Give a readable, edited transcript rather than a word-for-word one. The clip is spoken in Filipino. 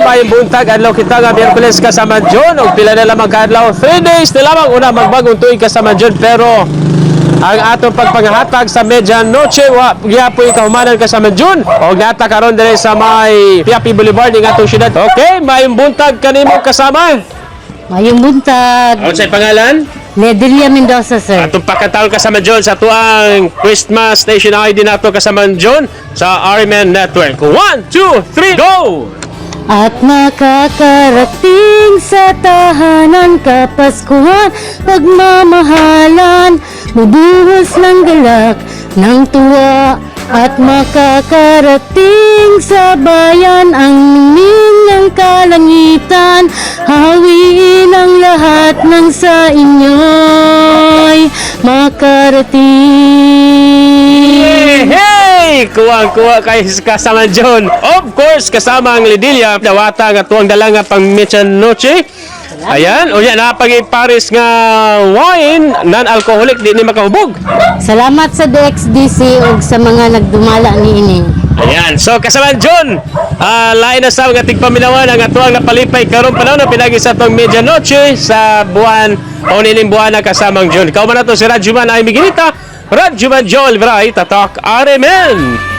may buntag adlaw kita nga Miyerkules kasama John og pila na lamang kadlaw 3 days na lamang una magbagong tuig kasama John pero ang atong pagpanghatag sa medianoche wa gyapon kahumanan kasama John og nata karon diri sa may Piapi Boulevard ning atong syudad. Okay, may buntag kanimo kasama. Mayong buntag. Ano say pangalan? Nedelia Mendoza, sir. Atong pakataon kasama John sa tuang Christmas Station ID nato kasama John sa RMN Network. 1, 2, 3, go! At makakarating sa tahanan kapaskuhan, pagmamahalan, bubuhos ng galak ng tuwa. At makakarating sa bayan ang ning ng kalangitan, hawiin ang lahat ng sa inyo'y makarating. Hey! Kuwang-kuwa kay kasama John. Of course, kasama ang Lidilia. Dawata nga tuwang dalanga pang medianoche. Ayan, o yan, napag-paris nga wine, non-alcoholic, di ni makahubog. Salamat sa DXDC ug sa mga nagdumala niini. Ayan, so kasama John, lain na sa mga tigpaminawan ang atuang napalipay karon panahon na pinagi sa itong medianoche sa buwan o nining buwan na kasamang John. Ikaw man na to si Radjuman ay Miguelita, Radjuman Joel Bray, Tatak RMN.